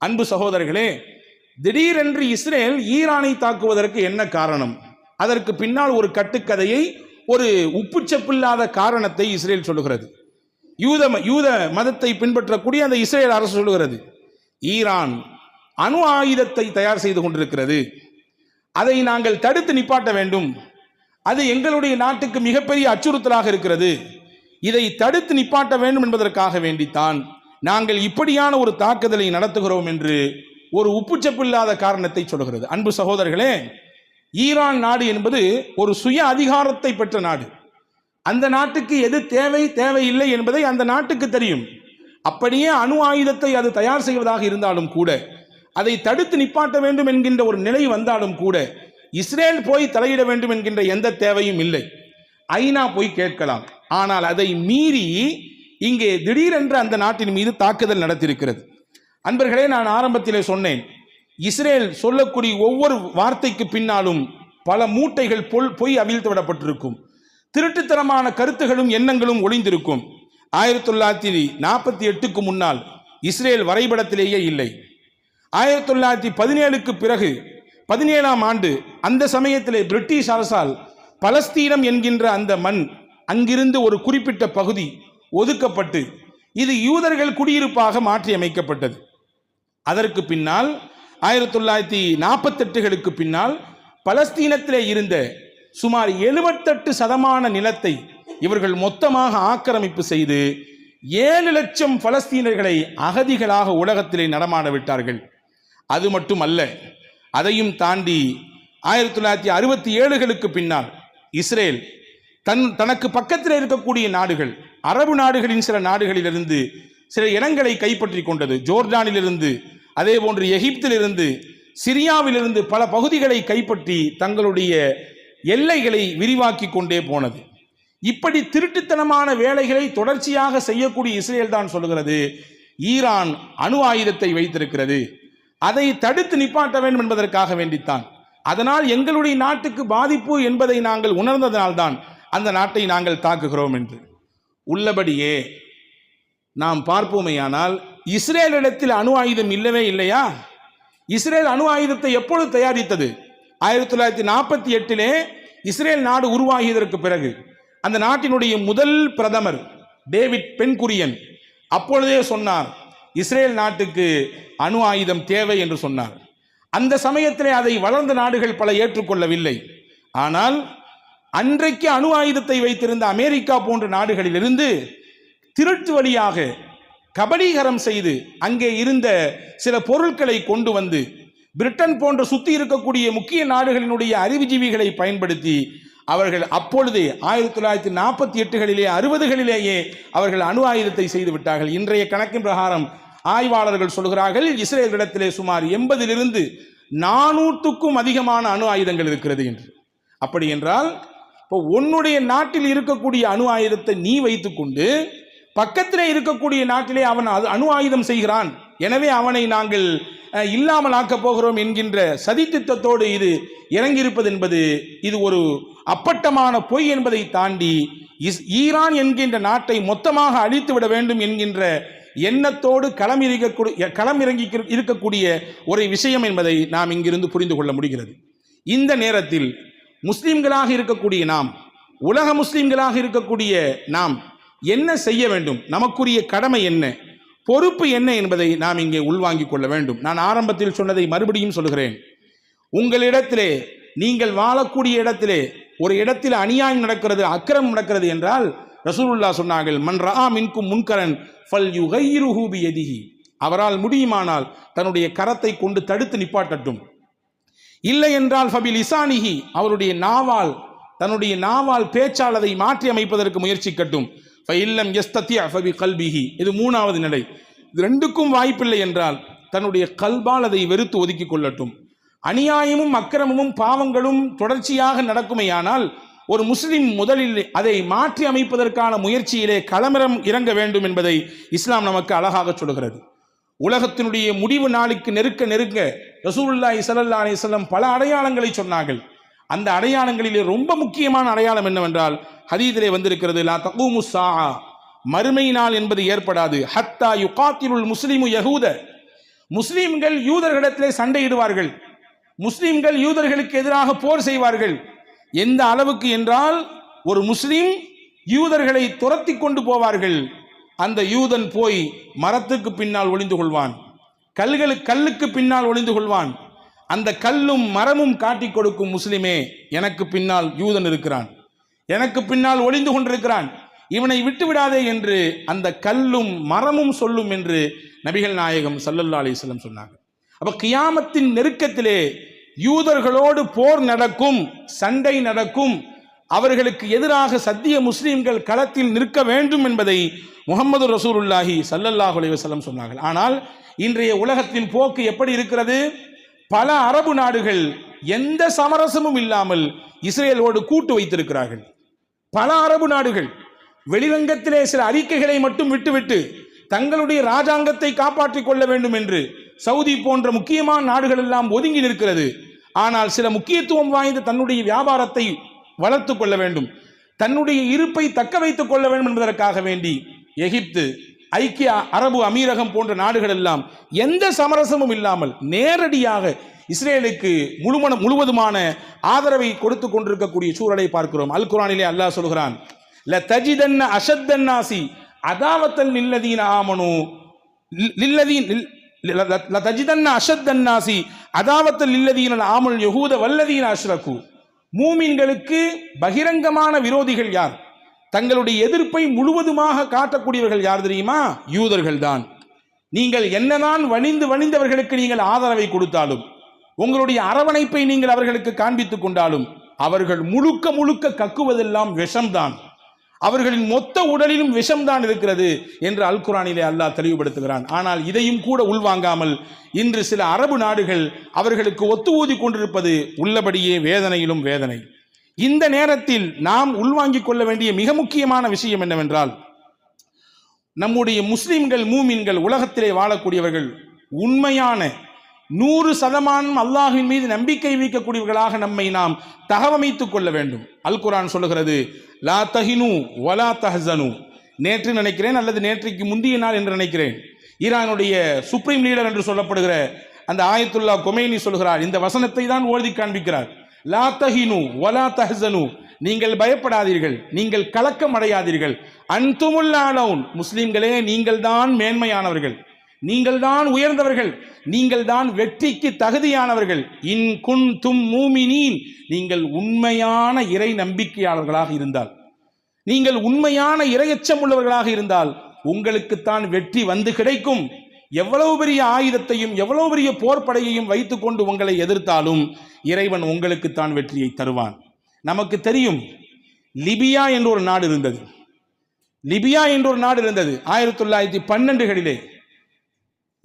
அன்பு சகோதரர்களே, திடீரென்று இஸ்ரேல் ஈரானை தாக்குவதற்கு என்ன காரணம்? அதற்கு பின்னால் ஒரு கட்டுக்கதையை, ஒரு உப்புச்சப்பில்லாத காரணத்தை இஸ்ரேல் சொல்லுகிறது. யூத மதத்தை பின்பற்றக்கூடிய அந்த இஸ்ரேல் அரசு சொல்லுகிறது, ஈரான் அணு ஆயுதத்தை தயார் செய்து கொண்டிருக்கிறது, அதை நாங்கள் தடுத்து நிப்பாட்ட வேண்டும், அது எங்களுடைய நாட்டுக்கு மிகப்பெரிய அச்சுறுத்தலாக இருக்கிறது, இதை தடுத்து நிப்பாட்ட வேண்டும் என்பதற்காக வேண்டித்தான் நாங்கள் இப்படியான ஒரு தாக்குதலை நடத்துகிறோம் என்று ஒரு உப்புச்சப்பில்லாத காரணத்தை சொல்கிறது. அன்பு சகோதரர்களே, ஈரான் நாடு என்பது ஒரு சுய அதிகாரத்தை பெற்ற நாடு. அந்த நாட்டுக்கு எது தேவையில்லை என்பதை அந்த நாட்டுக்கு தெரியும். அப்படியே அணு ஆயுதத்தை அது தயார் செய்வதாக இருந்தாலும் கூட, அதை தடுத்து நிப்பாட்ட வேண்டும் என்கின்ற ஒரு நிலை வந்தாலும் கூட, இஸ்ரேல் போய் தலையிட வேண்டும் என்கின்ற எந்த தேவையும் இல்லை. ஐநா போய் கேட்கலாம். ஆனால் அதை மீறி இங்கே திடீரென்று அந்த நாட்டின் மீது தாக்குதல் நடத்தியிருக்கிறது. அன்பர்களே, நான் ஆரம்பத்திலே சொன்னேன், இஸ்ரேல் சொல்லக்கூடிய ஒவ்வொரு வார்த்தைக்கு பின்னாலும் பல மூட்டைகள் பொய் அவிழ்த்து விடப்பட்டிருக்கும். திருட்டுத்தனமான கருத்துகளும் எண்ணங்களும் ஒளிந்திருக்கும். 1948க்கு முன்னால் இஸ்ரேல் வரைபடத்திலேயே இல்லை. 1917க்கு பிறகு 17ஆம் ஆண்டு அந்த சமயத்திலே பிரிட்டிஷ் அரசால் பலஸ்தீனம் என்கின்ற அந்த மண், அங்கிருந்து ஒரு குறிப்பிட்ட பகுதி ஒதுக்கப்பட்டு இது யூதர்கள் குடியிருப்பாக மாற்றி அமைக்கப்பட்டது. அதற்கு பின்னால் 1948களுக்கு பின்னால் பலஸ்தீனத்திலே இருந்த சுமார் 78% நிலத்தை இவர்கள் மொத்தமாக ஆக்கிரமிப்பு செய்து 7 லட்சம் பலஸ்தீனர்களை அகதிகளாக உலகத்திலே நடமாட விட்டார்கள். அது மட்டுமல்ல, அதையும் தாண்டி 1967களுக்கு பின்னால் இஸ்ரேல் தனக்கு பக்கத்தில் இருக்கக்கூடிய நாடுகள், அரபு நாடுகளின் சில நாடுகளிலிருந்து சில இடங்களை கைப்பற்றி கொண்டது. ஜோர்டானிலிருந்து, அதே போன்று எகிப்திலிருந்து, சிரியாவிலிருந்து பல பகுதிகளை கைப்பற்றி தங்களுடைய எல்லைகளை விரிவாக்கி கொண்டே போனது. இப்படி திருட்டுத்தனமான வேலைகளை தொடர்ச்சியாக செய்யக்கூடிய இஸ்ரேல் தான் சொல்லுகிறது, ஈரான் அணு ஆயுதத்தை வைத்திருக்கிறது, அதை தடுத்து நிப்பாட்ட வேண்டும் என்பதற்காக வேண்டித்தான், அதனால் எங்களுடைய நாட்டுக்கு பாதிப்பு என்பதை நாங்கள் உணர்ந்ததனால்தான் அந்த நாட்டை நாங்கள் தாக்குகிறோம் என்று. உள்ளபடியே நாம் பார்ப்போமேயானால் இஸ்ரேலிடத்தில் அணு ஆயுதம் இல்லவே இல்லையா? இஸ்ரேல் அணு ஆயுதத்தை எப்பொழுது தயாரித்தது? 1948 இஸ்ரேல் நாடு உருவாகியதற்கு பிறகு அந்த நாட்டினுடைய முதல் பிரதமர் டேவிட் பென்குரியன் அப்பொழுதே சொன்னார், இஸ்ரேல் நாட்டுக்கு அணு ஆயுதம் தேவை என்று சொன்னார். அந்த சமயத்திலே அதை வளர்ந்த நாடுகள் பல ஏற்றுக்கொள்ளவில்லை. ஆனால் அன்றைக்கு அணு ஆயுதத்தை வைத்திருந்த அமெரிக்கா போன்ற நாடுகளிலிருந்து திருட்டு வழியாக கபலீகரம் செய்து அங்கே இருந்த சில பொருட்களை கொண்டு வந்து பிரிட்டன் போன்ற சுற்றி இருக்கக்கூடிய முக்கிய நாடுகளினுடைய அறிவுஜீவிகளை பயன்படுத்தி அவர்கள் அப்பொழுதே 1948களிலே 60களிலேயே அவர்கள் அணு ஆயுதத்தை செய்து விட்டார்கள். இன்றைய கணக்கின் பிரகாரம் ஆய்வாளர்கள் சொல்கிறார்கள், இஸ்ரேலிடத்திலே சுமார் 80லிருந்து 400க்கும் அதிகமான அணு ஆயுதங்கள் இருக்கிறது என்று. அப்படி என்றால் இப்போ உன்னுடைய நாட்டில் இருக்கக்கூடிய அணு ஆயுதத்தை நீ வைத்துக்கொண்டு பக்கத்திலே இருக்கக்கூடிய நாட்டிலே அவன் அணு ஆயுதம் செய்கிறான், எனவே அவனை நாங்கள் இல்லாமல் ஆக்கப் போகிறோம் என்கின்ற சதித்திட்டத்தோடு இது இறங்கியிருப்பது என்பது இது ஒரு அப்பட்டமான பொய் என்பதை தாண்டி ஈரான் என்கின்ற நாட்டை மொத்தமாக அழித்து விட வேண்டும் என்கின்ற எண்ணத்தோடு களமிறங்கி இருக்கக்கூடிய ஒரு விஷயம் என்பதை நாம் இங்கிருந்து புரிந்து கொள்ள முடிகிறது. இந்த நேரத்தில் முஸ்லிம்களாக இருக்கக்கூடிய நாம், உலக முஸ்லிம்களாக இருக்கக்கூடிய நாம் என்ன செய்ய வேண்டும், நமக்குரிய கடமை என்ன, பொறுப்பு என்ன என்பதை நாம் இங்கே உள்வாங்கிக் கொள்ள வேண்டும். நான் ஆரம்பத்தில் சொன்னதை மறுபடியும் சொல்கிறேன். உங்களிடத்திலே, நீங்கள் வாழக்கூடிய இடத்திலே ஒரு இடத்தில் அநியாயம் நடக்கிறது, அக்கிரமம் நடக்கிறது என்றால் ரசூலுல்லாஹ் சொன்னார்கள், மன் ரஆ மின்கும் முன்கரன் ஃபல்யுகையிருஹு பியதிஹி, அவரால் முடியுமானால் தன்னுடைய கரத்தை கொண்டு தடுத்து நிப்பாட்டட்டும். இல்லை என்றால் ஃபபில் இசானிஹி, அவருடைய நாவால், தன்னுடைய நாவால் பேச்சால் அதை மாற்றி அமைப்பதற்கு முயற்சிக்கட்டும். ஃபஇல்லம் யஸ்ததி ஃபபி கல்பிஹி, இது 3வது நிலை. இது ரெண்டுக்கும் வாய்ப்பில்லை என்றால் தன்னுடைய கல்பால் அதை வெறுத்து ஒதுக்கி கொள்ளட்டும். அநியாயமும் அக்கிரமமும் பாவங்களும் தொடர்ச்சியாக நடக்குமையானால் ஒரு முஸ்லிம் முதலில் அதை மாற்றி அமைப்பதற்கான முயற்சியிலே களமிறம் இறங்க வேண்டும் என்பதை இஸ்லாம் நமக்கு அழகாக சொல்கிறது. உலகத்தினுடைய முடிவு நாளுக்கு நெருக்க நெருங்க ரசூலுல்லாஹி ஸல்லல்லாஹு அலைஹி வஸல்லம் பல அடையாளங்களை சொன்னார்கள். அந்த அடையாளங்களிலே ரொம்ப முக்கியமான அடையாளம் என்னவென்றால் ஹதீஸிலே வந்திருக்கிறது, லா தகூமு ஸாஆ, மறுமை நாள் என்பது ஏற்படாது, ஹத்தா யுகாத்திலுல் முஸ்லிமு யஹூத, முஸ்லிம்கள் யூதர்களிடத்திலே சண்டையிடுவார்கள், முஸ்லிம்கள் யூதர்களுக்கு எதிராக போர் செய்வார்கள். எந்த அளவுக்கு என்றால் ஒரு முஸ்லிம் யூதர்களை துரத்தி கொண்டு போவார்கள். அந்த யூதன் போய் மரத்துக்கு பின்னால் ஒளிந்து கொள்வான், கல்லுக்கு பின்னால் ஒளிந்து கொள்வான். அந்த கல்லும் மரமும் காட்டி கொடுக்கும், முஸ்லிமே எனக்கு பின்னால் யூதன் இருக்கிறான், எனக்கு பின்னால் ஒளிந்து கொண்டிருக்கிறான், இவனை விட்டு விடாதே என்று அந்த கல்லும் மரமும் சொல்லும் என்று நபிகள் நாயகம் ஸல்லல்லாஹு அலைஹி வஸல்லம் சொன்னாங்க. அப்ப கியாமத்தின் நெருக்கத்திலே யூதர்களோடு போர் நடக்கும், சண்டை நடக்கும், அவர்களுக்கு எதிராக சத்திய முஸ்லிம்கள் களத்தில் நிற்க வேண்டும் என்பதை முஹம்மது ரசூலுல்லாஹி ஸல்லல்லாஹு அலைஹி வஸல்லம் சொன்னார்கள். ஆனால் இன்றைய உலகத்தின் போக்கு எப்படி இருக்கிறது? பல அரபு நாடுகள் எந்த சமரசமும் இல்லாமல் இஸ்ரேலோடு கூட்டு வைத்திருக்கிறார்கள். பல அரபு நாடுகள் வெளிரங்கத்திலே சில அறிக்கைகளை மட்டும் விட்டுவிட்டு தங்களுடைய ராஜாங்கத்தை காப்பாற்றிக் கொள்ள வேண்டும் என்று சவுதி போன்ற முக்கியமான நாடுகள் எல்லாம் ஒதுங்கி நிற்கிறது. ஆனால் சில முக்கியத்துவம் வாய்ந்த தன்னுடைய வியாபாரத்தை வளர்த்து கொள்ள வேண்டும், தன்னுடைய இருப்பை தக்க வைத்துக் கொள்ள வேண்டும் என்பதற்காக வேண்டி எகிப்து, ஐக்கிய அரபு அமீரகம் போன்ற நாடுகள் எல்லாம் எந்த சமரசமும் இல்லாமல் நேரடியாக இஸ்ரேலுக்கு முழுவதுமான ஆதரவை கொடுத்து கொண்டிருக்கக்கூடிய சூழலை பார்க்கிறோம். அல் குர்ஆனிலே அல்லாஹ் சொல்கிறான், லதஜிதன்ன அஷத்தன்னாசி அதாவத்தல் லில்லதீன ஆமனு லதஜிதன்ன அஷத்தன்னாசி அதாவத்தல் லில்லதீன ஆமனு யஹூத வல்லதீன அஷ்ரகு. மூமின்களுக்கு பகிரங்கமான விரோதிகள் யார்? தங்களுடைய எதிர்ப்பை முழுவதுமாக காட்டக்கூடியவர்கள் யார் தெரியுமா? யூதர்கள் தான். நீங்கள் என்னதான் வணிந்தவர்களுக்கு நீங்கள் ஆதரவை கொடுத்தாலும், உங்களுடைய அரவணைப்பை நீங்கள் அவர்களுக்கு காண்பித்துக் கொண்டாலும், அவர்கள் முழுக்க கக்குவதெல்லாம் விஷம்தான், அவர்களின் மொத்த உடலிலும் விஷம்தான் இருக்கிறது என்று அல் குர்ஆனிலே அல்லாஹ் தெளிவுபடுத்துகிறான். ஆனால் இதையும் கூட உள்வாங்காமல் இன்று சில அரபு நாடுகள் அவர்களுக்கு ஒத்து ஊதி கொண்டிருப்பது உள்ளபடியே வேதனையிலும் வேதனை. இந்த நேரத்தில் நாம் உள்வாங்கிக் கொள்ள வேண்டிய மிக முக்கியமான விஷயம் என்னவென்றால், நம்முடைய முஸ்லிம்கள், மூமின்கள், உலகத்திலே வாழக்கூடியவர்கள் உண்மையான 100% அல்லாஹ்வின் மீது நம்பிக்கை வைக்கக்கூடியவர்களாக நம்மை நாம் தகவமைத்துக் கொள்ள வேண்டும். அல் குர்ஆன் சொல்லுகிறது, லா தஹினு வலா தஹ்சனு. நேற்று நினைக்கிறேன், அல்லது நேற்றைக்கு முந்தைய நாள் என்று நினைக்கிறேன், ஈரானுடைய சுப்ரீம் லீடர் என்று சொல்லப்படுகிற அந்த ஆயத்துல்லா கொமேனி சொல்கிறார், இந்த வசனத்தை தான் ஓதி காண்பிக்கிறார். லா தஹினு வலா தஹ்சனு, நீங்கள் பயப்படாதீர்கள், நீங்கள் கலக்கம் அடையாதீர்கள். அன்துமுல் ஆலவுன், முஸ்லிம்களே நீங்கள் தான் மேன்மையானவர்கள், நீங்கள் தான் உயர்ந்தவர்கள், நீங்கள் தான் வெற்றிக்கு தகுதியானவர்கள். இன் குன்தும் மூமினீன், நீங்கள் உண்மையான இறை நம்பிக்கையாளர்களாக இருந்தால், நீங்கள் உண்மையான இறையச்சம் உள்ளவர்களாக இருந்தால் உங்களுக்குத்தான் வெற்றி வந்து கிடைக்கும். எவ்வளவு பெரிய ஆயுதத்தையும் எவ்வளவு பெரிய போர்ப்படையையும் வைத்துக் கொண்டு உங்களை எதிர்த்தாலும் இறைவன் உங்களுக்குத்தான் வெற்றியை தருவான். நமக்கு தெரியும், லிபியா என்ற ஒரு நாடு இருந்தது. லிபியா என்ற ஒரு நாடு இருந்தது 1912களிலே.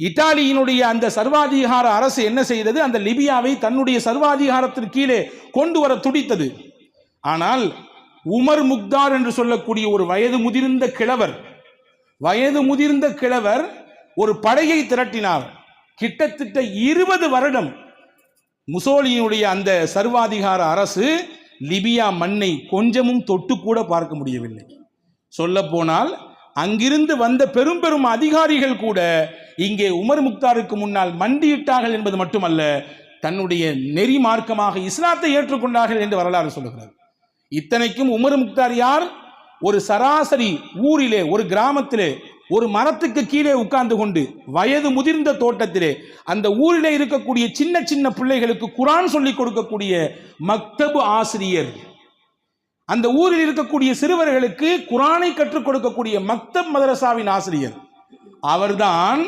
இத்தாலியினுடைய அந்த சர்வாதிகார அரசு என்ன செய்தது? அந்த லிபியாவை தன்னுடைய சர்வாதிகாரத்தின் கீழே கொண்டு வர துடித்தது. ஆனால் உமர் முக்தார் என்று சொல்லக்கூடிய ஒரு வயது முதிர்ந்த கிழவர் ஒரு படையை திரட்டினார். கிட்டத்தட்ட 20 வருடம் முசோலியினுடைய அந்த சர்வாதிகார அரசு லிபியா மண்ணை கொஞ்சமும் தொட்டு கூட பார்க்க முடியவில்லை. சொல்ல போனால் அங்கிருந்து வந்த பெரும் அதிகாரிகள் கூட இங்கே உமர் முக்தாருக்கு முன்னால் மண்டியிட்டார்கள் என்பது மட்டுமல்ல, தன்னுடைய நெறி மார்க்கமாக இஸ்லாத்தை ஏற்றுக்கொண்டார்கள் என்று வரலாறு சொல்லுகிறது. இத்தனைக்கும் உமர் முக்தார் யார்? ஒரு சராசரி ஊரிலே, ஒரு கிராமத்திலே, ஒரு மரத்துக்கு கீழே உட்கார்ந்து கொண்டு வயது முதிர்ந்த தோட்டத்திலே அந்த ஊரிலே இருக்கக்கூடிய சின்ன பிள்ளைகளுக்கு குர்ஆன் சொல்லிக் கொடுக்கக்கூடிய மக்தபு ஆசிரியர், அந்த ஊரில் இருக்கக்கூடிய சிறுவர்களுக்கு குர்ஆனை கற்றுக் கொடுக்கக்கூடிய மக்தப் மதரசாவின் ஆசிரியர். அவர்தான்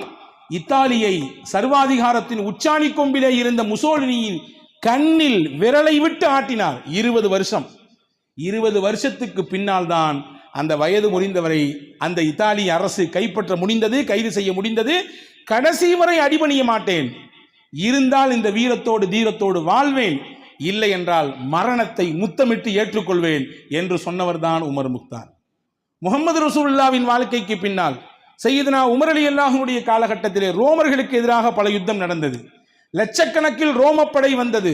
இத்தாலியை சர்வாதிகாரத்தின் உச்சாணி கொம்பிலே இருந்த முசோலினியின் கண்ணில் விரலை விட்டு ஆட்டினார். 20 வருஷம். 20 வருஷத்துக்கு பின்னால் தான் அந்த வயது முறிந்தவரை அந்த இத்தாலிய அரசு கைப்பற்ற முடிந்தது, கைது செய்ய முடிந்தது. கடைசி வரை அடிபணிய மாட்டேன், இருந்தால் இந்த வீரத்தோடு தீரத்தோடு வாழ்வேன், இல்லை என்றால் மரணத்தை முத்தமிட்டு ஏற்றுக்கொள்வேன் என்று சொன்னவர் தான் உமர் முக்தார். முஹம்மது ரசூலுல்லாஹ்வின் வாழ்க்கைக்கு பின்னால் சையதுனா உமர் ரலியல்லாஹுடைய காலகட்டத்திலே ரோமர்களுக்கு எதிராக பல யுத்தம் நடந்தது. லட்சக்கணக்கில் ரோமப்படை வந்தது.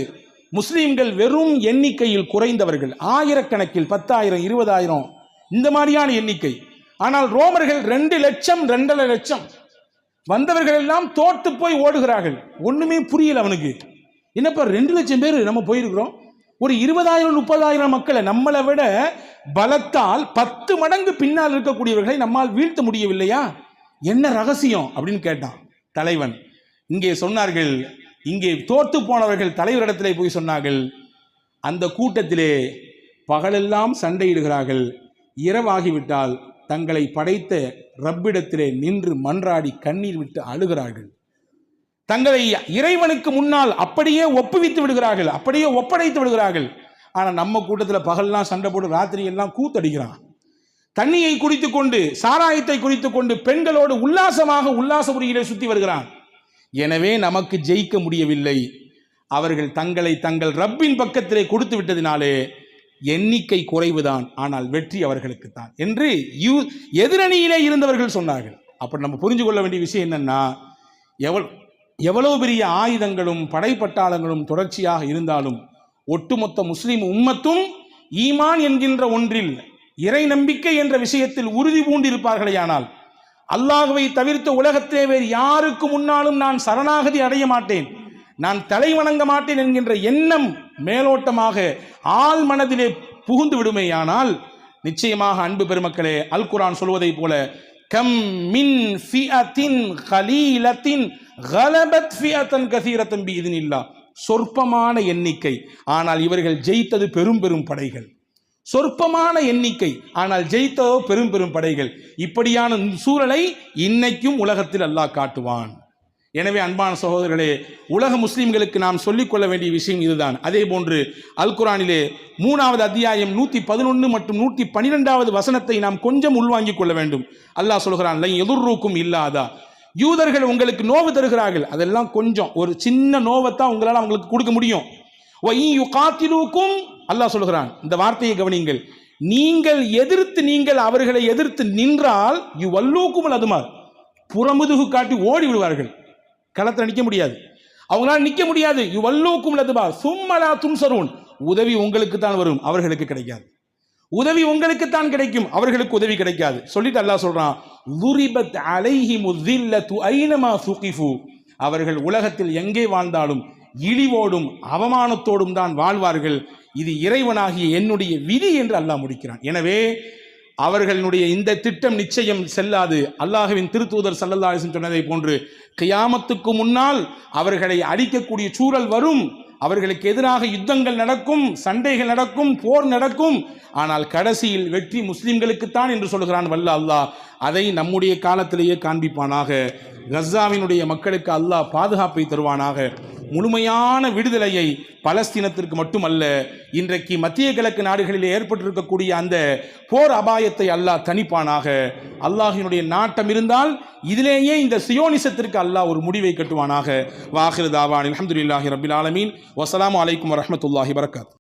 முஸ்லிம்கள் வெறும் எண்ணிக்கையில் குறைந்தவர்கள், ஆயிரக்கணக்கில் 10,000 20,000 இந்த மாதிரியான எண்ணிக்கை. ஆனால் ரோமர்கள் 2 லட்சம் 2.5 லட்சம். வந்தவர்கள் எல்லாம் தோத்து போய் ஓடுகிறார்கள். ஒண்ணுமே புரியல அவனுக்கு. என்னப்பா 2 லட்சம் பேர் நம்ம போயிருக்கிறோம், ஒரு 20,000 30,000 மக்களை நம்மளை விட பலத்தால் 10 மடங்கு பின்னால் இருக்கக்கூடியவர்களை நம்மால் வீழ்த்த முடியவில்லையா, என்ன ரகசியம் அப்படின்னு கேட்டான் தலைவன். இங்கே சொன்னார்கள், இங்கே தோற்று போனவர்கள் தலைவரிடத்திலே போய் சொன்னார்கள், அந்த கூட்டத்திலே பகலெல்லாம் சண்டையிடுகிறார்கள், இரவாகிவிட்டால் தங்களை படைத்த ரப்பிடத்திலே நின்று மன்றாடி கண்ணீர் விட்டு அழுகிறார்கள், தங்களை இறைவனுக்கு முன்னால் அப்படியே ஒப்புவித்து விடுகிறார்கள், அப்படியே ஒப்படைத்து விடுகிறார்கள். ஆனால் நம்ம கூட்டத்தில் பகல்லாம் சண்டை போட்டு ராத்திரி எல்லாம் கூத்தடிக்கிறான், தண்ணியை குடித்து கொண்டு சாராயத்தை குடித்து கொண்டு பெண்களோடு உல்லாசமாக உல்லாசபுரியிலே சுற்றி வருகிறான். எனவே நமக்கு ஜெயிக்க முடியவில்லை. அவர்கள் தங்களை தங்கள் ரப்பின் பக்கத்திலே கொடுத்து விட்டதினாலே எண்ணிக்கை குறைவுதான், ஆனால் வெற்றி அவர்களுக்கு தான் என்று எதிரணியிலே இருந்தவர்கள் சொன்னார்கள். அப்ப நம்ம புரிஞ்சு கொள்ள வேண்டிய விஷயம் என்னன்னா, எவ்வளவு பெரிய ஆயுதங்களும் படைப்பட்டாளங்களும் தொடர்ச்சியாக இருந்தாலும் ஒட்டுமொத்த முஸ்லிம் உம்மத்தும் ஈமான் என்கின்ற ஒன்றில், இறை நம்பிக்கை என்ற விஷயத்தில் உறுதி பூண்டிருப்பார்களேயானால், அல்லாஹ்வை தவிர்த்த உலகத்திலே வேறு யாருக்கு முன்னாலும் நான் சரணாகதி அடைய மாட்டேன், நான் தலை வணங்க மாட்டேன் என்கின்ற எண்ணம் மேலோட்டமாக ஆள் மனதிலே புகுந்து விடுமேயானால், நிச்சயமாக அன்பு பெருமக்களே, அல் குர்ஆன் சொல்வதை போல கம் மின் ஃபிஅத்தின் கலீலத்தின் கலபத் ஃபிஅத்தன் கஸீரத்தன் பிஇذنில்லாஹ், சொற்பமான எண்ணிக்கை, ஆனால் இவர்கள் ஜெயித்தது பெரும் பெரும் படைகள். சொற்பமான எண்ணிக்கை, ஆனால் ஜெயித்ததோ பெரும் பெரும் படைகள். இப்படியான சூழலை இன்னைக்கும் உலகத்தில் அல்லாஹ் காட்டுவான். எனவே அன்பான சகோதரர்களே, உலக முஸ்லிம்களுக்கு நாம் சொல்லிக்கொள்ள வேண்டிய விஷயம் இதுதான். அதே போன்று அல் குர்ஆனிலே 3வது அத்தியாயம் 111 மற்றும் 112வது வசனத்தை நாம் கொஞ்சம் உள்வாங்கிக் கொள்ள வேண்டும். அல்லாஹ் சொல்கிறான், லை யதுர்ருக்கும் இல்லாதா, யூதர்கள் உங்களுக்கு நோவு தருகிறார்கள், அதெல்லாம் கொஞ்சம் ஒரு சின்ன நோவைத்தான் உங்களால் அவங்களுக்கு கொடுக்க முடியும். அல்லாஹ் சொல்கிறான், இந்த வார்த்தையை கவனிங்கள், நீங்கள் அவர்களை எதிர்த்து நின்றால் யுவல்லூக்கும் அதுமார், புறமுதுகு காட்டி ஓடி விடுவார்கள், களத்தில் நிற்க முடியாது, அவங்களால நிற்க முடியாது. யுவல்லூக்கும் அதுமார் சும்மலா துன்சரூன், உதவி உங்களுக்கு தான் வரும், அவர்களுக்கு கிடைக்காது. உதவி உங்களுக்கு தான் கிடைக்கும், அவர்களுக்கு உதவி கிடைக்காது. சொல்லிட்டு அல்லாஹ் சொல்றான், லுரிபத் அலைஹிமு ஸில்லத்து ஐனமா சுகிஃபு, அவர்கள் உலகத்தில் எங்கே வாழ்ந்தாலும் இழிவோடும் அவமானத்தோடும் தான் வாழ்வார்கள், இது இறைவனாகிய என்னுடைய விதி என்று அல்லாஹ் முடிக்கிறான். எனவே அவர்களுடைய இந்த திட்டம் நிச்சயம் செல்லாது. அல்லாஹ்வின் திருத்தூதர் ஸல்லல்லாஹு அலைஹி வஸல்லம் சொன்னதை போன்று கியாமத்துக்கு முன்னால் அவர்களை அழிக்கக்கூடிய சூழல் வரும், அவர்களுக்கு எதிராக யுத்தங்கள் நடக்கும், சண்டைகள் நடக்கும், போர் நடக்கும், ஆனால் கடைசியில் வெற்றி முஸ்லிம்களுக்குத்தான் என்று சொல்கிறான் வல்ல அல்லாஹ். அதை நம்முடைய காலத்திலேயே காண்பிப்பானாக. கஸாவினுடைய மக்களுக்கு அல்லாஹ் பாதுகாப்பை தருவானாக. முழுமையான விடுதலையை பலஸ்தீனத்திற்கு மட்டுமல்ல, இன்றைக்கு மத்திய கிழக்கு நாடுகளில் ஏற்பட்டிருக்கக்கூடிய அந்த போர் அபாயத்தை அல்லாஹ் தணிப்பானாக. அல்லாஹினுடைய நாட்டம் இருந்தால் இதிலேயே இந்த சியோனிசத்திற்கு அல்லாஹ் ஒரு முடிவை கட்டுவானாக. வாஹிரு தாவான் அல்ஹம்துலில்லாஹி ரப்பில் ஆலமீன். வஸ்ஸலாமு அலைக்கும் வரஹ்மத்துல்லாஹி வபரகாத்துஹு.